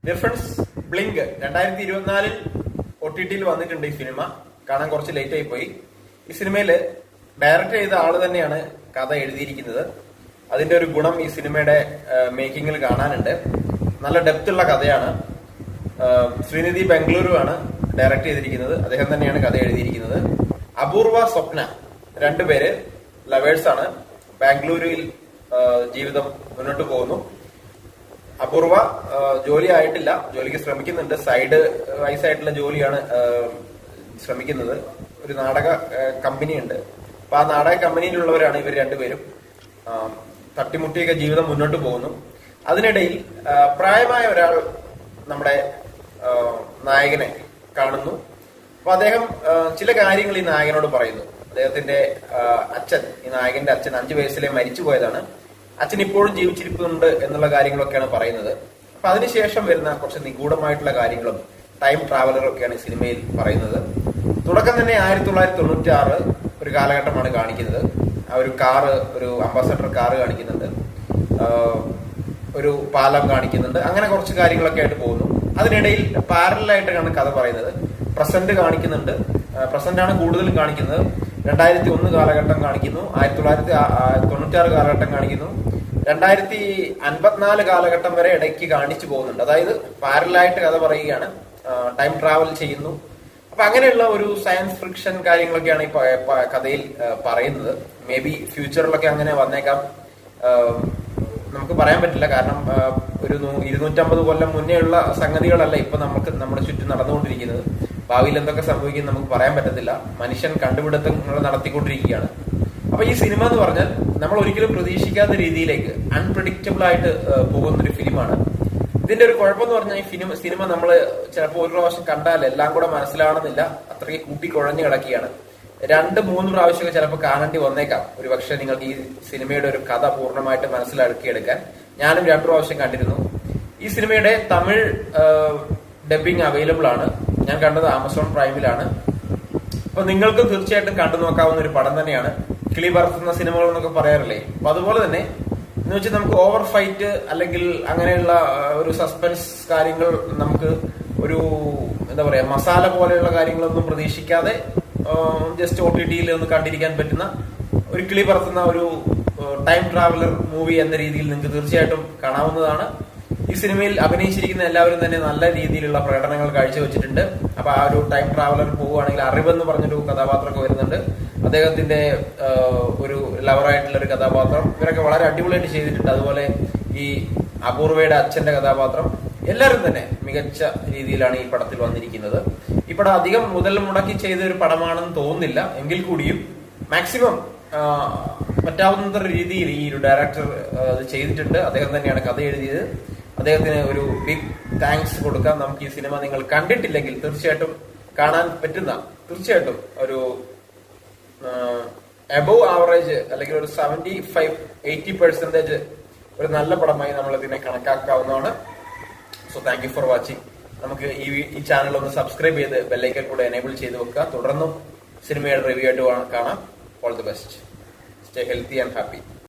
Difference blink 2024 OTT വന്നിട്ടുണ്ട്. ഈ cinema കാണാൻ കുറച്ച് ലേറ്റ് ആയി പോയി. ഈ സിനിമയില് ഡയറക്ട് ചെയ്ത ആള് തന്നെയാണ് കഥ എഴുതിയിരിക്കുന്നത്. അതിന്റെ ഒരു ഗുണം ഈ സിനിമയുടെ മേക്കിങ്ങിൽ കാണാനുണ്ട്. നല്ല ഡെപ്ത് ഉള്ള കഥയാണ്. ശ്രീനിധി ബംഗളൂരു ആണ് ഡയറക്ട് ചെയ്തിരിക്കുന്നത്. അദ്ദേഹം തന്നെയാണ് കഥ എഴുതിയിരിക്കുന്നത്. അപൂർവ സ്വപ്ന രണ്ടുപേര് ലവേഴ്സ് ആണ്. ബാംഗ്ലൂരിൽ ജീവിതം മുന്നോട്ട് പോകുന്നു. അപൂർവ ജോലി ആയിട്ടില്ല, ജോലിക്ക് ശ്രമിക്കുന്നുണ്ട്. സൈഡ് വൈസായിട്ടുള്ള ജോലിയാണ് ശ്രമിക്കുന്നത്. ഒരു നാടക കമ്പനി ഉണ്ട്. അപ്പൊ ആ നാടക കമ്പനിയിലുള്ളവരാണ് ഇവർ രണ്ടുപേരും. തട്ടിമുട്ടിയൊക്കെ ജീവിതം മുന്നോട്ട് പോകുന്നു. അതിനിടയിൽ പ്രായമായ ഒരാൾ നമ്മുടെ നായകനെ കാണുന്നു. അപ്പൊ അദ്ദേഹം ചില കാര്യങ്ങൾ ഈ നായകനോട് പറയുന്നു. അദ്ദേഹത്തിന്റെ അച്ഛൻ, ഈ നായകന്റെ അച്ഛൻ 5 വയസ്സിലെ മരിച്ചു പോയതാണ്. അച്ഛൻ ഇപ്പോഴും ജീവിച്ചിരിക്കുന്നുണ്ട് എന്നുള്ള കാര്യങ്ങളൊക്കെയാണ് പറയുന്നത്. അപ്പൊ അതിനുശേഷം വരുന്ന കുറച്ച് നിഗൂഢമായിട്ടുള്ള കാര്യങ്ങളും ടൈം ട്രാവലറും ഒക്കെയാണ് ഈ സിനിമയിൽ പറയുന്നത്. തുടക്കം തന്നെ 1996 ഒരു കാലഘട്ടമാണ് കാണിക്കുന്നത്. ആ ഒരു കാറ്, ഒരു അംബാസഡർ കാറ് കാണിക്കുന്നുണ്ട്, ഒരു പാലം കാണിക്കുന്നുണ്ട്. അങ്ങനെ കുറച്ച് കാര്യങ്ങളൊക്കെ ആയിട്ട് പോകുന്നു. അതിനിടയിൽ പാരലായിട്ടാണ് കഥ പറയുന്നത്. പ്രസന്റ് കാണിക്കുന്നുണ്ട്. പ്രസന്റ് ആണ് കൂടുതലും കാണിക്കുന്നത്. 2001 കാലഘട്ടം കാണിക്കുന്നു, 1996 കാലഘട്ടം കാണിക്കുന്നു, 2054 കാലഘട്ടം വരെ ഇടയ്ക്ക് കാണിച്ചു പോകുന്നുണ്ട്. അതായത് പാരലായിട്ട് കഥ പറയുകയാണ്, ടൈം ട്രാവൽ ചെയ്യുന്നു. അപ്പൊ അങ്ങനെയുള്ള ഒരു സയൻസ് ഫിക്ഷൻ കാര്യങ്ങളൊക്കെയാണ് ഈ കഥയിൽ പറയുന്നത്. മേ ബി ഫ്യൂച്ചറിലൊക്കെ അങ്ങനെ വന്നേക്കാം, നമുക്ക് പറയാൻ പറ്റില്ല. കാരണം ഒരു 250 കൊല്ലം മുന്നേ ഉള്ള സംഗതികളല്ല ഇപ്പൊ നമുക്ക് നമ്മുടെ ചുറ്റും നടന്നുകൊണ്ടിരിക്കുന്നത്. ഭാവിയിൽ എന്തൊക്കെ സംഭവിക്കും നമുക്ക് പറയാൻ പറ്റത്തില്ല. മനുഷ്യൻ കണ്ടുപിടുത്തങ്ങൾ നടത്തിക്കൊണ്ടിരിക്കുകയാണ്. അപ്പൊ ഈ സിനിമ എന്ന് പറഞ്ഞാൽ നമ്മൾ ഒരിക്കലും പ്രതീക്ഷിക്കാത്ത രീതിയിലേക്ക് അൺപ്രഡിക്റ്റബിൾ ആയിട്ട് പോകുന്ന ഒരു ഫിലിമാണ്. ഇതിന്റെ ഒരു കുഴപ്പമെന്ന് പറഞ്ഞാൽ ഈ സിനിമ നമ്മൾ ചിലപ്പോൾ ഒരു പ്രാവശ്യം കണ്ടാൽ എല്ലാം കൂടെ മനസ്സിലാവണമെന്നില്ല. അത്രയ്ക്ക് കൂട്ടിക്കുഴഞ്ഞു കിടക്കുകയാണ്. 2-3 പ്രാവശ്യമൊക്കെ ചിലപ്പോൾ കാണേണ്ടി വന്നേക്കാം. ഒരു പക്ഷെ നിങ്ങൾക്ക് ഈ സിനിമയുടെ ഒരു കഥ പൂർണ്ണമായിട്ട് മനസ്സിലാക്കിയെടുക്കാൻ. ഞാനും 2 പ്രാവശ്യം കണ്ടിരുന്നു. ഈ സിനിമയുടെ തമിഴ് ഡബിങ് അവൈലബിൾ ആണ്. ഞാൻ കണ്ടത് ആമസോൺ പ്രൈമിലാണ്. അപ്പൊ നിങ്ങൾക്ക് തീർച്ചയായിട്ടും കണ്ടു നോക്കാവുന്ന ഒരു പടം തന്നെയാണ്. കിളി പറത്തുന്ന സിനിമകൾ എന്നൊക്കെ പറയാറില്ലേ, അപ്പൊ അതുപോലെ തന്നെ എന്ന് വെച്ചാൽ നമുക്ക് ഓവർ ഫൈറ്റ് അല്ലെങ്കിൽ അങ്ങനെയുള്ള ഒരു സസ്പെൻസ് കാര്യങ്ങൾ, നമുക്ക് ഒരു എന്താ പറയാ മസാല പോലെയുള്ള കാര്യങ്ങളൊന്നും പ്രതീക്ഷിക്കാതെ ജസ്റ്റ് OTT ഒന്ന് കണ്ടിരിക്കാൻ പറ്റുന്ന ഒരു കിളി പറത്തുന്ന ഒരു ടൈം ട്രാവലർ മൂവി എന്ന രീതിയിൽ നിങ്ങൾക്ക് തീർച്ചയായിട്ടും കാണാവുന്നതാണ്. ഈ സിനിമയിൽ അഭിനയിച്ചിരിക്കുന്ന എല്ലാവരും തന്നെ നല്ല രീതിയിലുള്ള പ്രകടനങ്ങൾ കാഴ്ചവെച്ചിട്ടുണ്ട്. അപ്പൊ ആ ഒരു ടൈം ട്രാവലർ പോവുകയാണെങ്കിൽ അറിവ് എന്ന് പറഞ്ഞൊരു കഥാപാത്രമൊക്കെ വരുന്നുണ്ട്. അദ്ദേഹത്തിന്റെ ഒരു ലവറായിട്ടുള്ള ഒരു കഥാപാത്രം, ഇവരൊക്കെ വളരെ അടിപൊളിയായിട്ട് ചെയ്തിട്ടുണ്ട്. അതുപോലെ ഈ അപൂർവയുടെ അച്ഛന്റെ കഥാപാത്രം, എല്ലാവരും തന്നെ മികച്ച രീതിയിലാണ് ഈ പടത്തിൽ വന്നിരിക്കുന്നത്. ഈ പടം അധികം മുതൽ മുടക്കി ചെയ്ത ഒരു പടമാണെന്ന് തോന്നുന്നില്ല. എങ്കിൽ കൂടിയും മാക്സിമം പറ്റാവുന്ന രീതിയിൽ ഈ ഒരു ഡയറക്ടർ അത് ചെയ്തിട്ടുണ്ട്. അദ്ദേഹം തന്നെയാണ് കഥ എഴുതിയത്. അദ്ദേഹത്തിന് ഒരു ബിഗ് താങ്ക്സ് കൊടുക്കാം. നമുക്ക് ഈ സിനിമ നിങ്ങൾ കണ്ടിട്ടില്ലെങ്കിൽ തീർച്ചയായിട്ടും കാണാൻ പറ്റുന്ന, തീർച്ചയായിട്ടും ഒരു എബവ് ആവറേജ് അല്ലെങ്കിൽ ഒരു 75-80% ഒരു നല്ല പടമായി നമ്മൾ ഇതിനെ കണക്കാക്കാവുന്നതാണ്. So thank you for watching. നമുക്ക് ഈ ചാനൽ ഒന്ന് സബ്സ്ക്രൈബ് ചെയ്ത് ബെല്ലൈക്കൻ കൂടെ എനേബിൾ ചെയ്ത് വെക്കുക. തുടർന്നും സിനിമയുടെ റിവ്യൂ ആയിട്ട് കാണാം. All the best. Stay healthy and happy.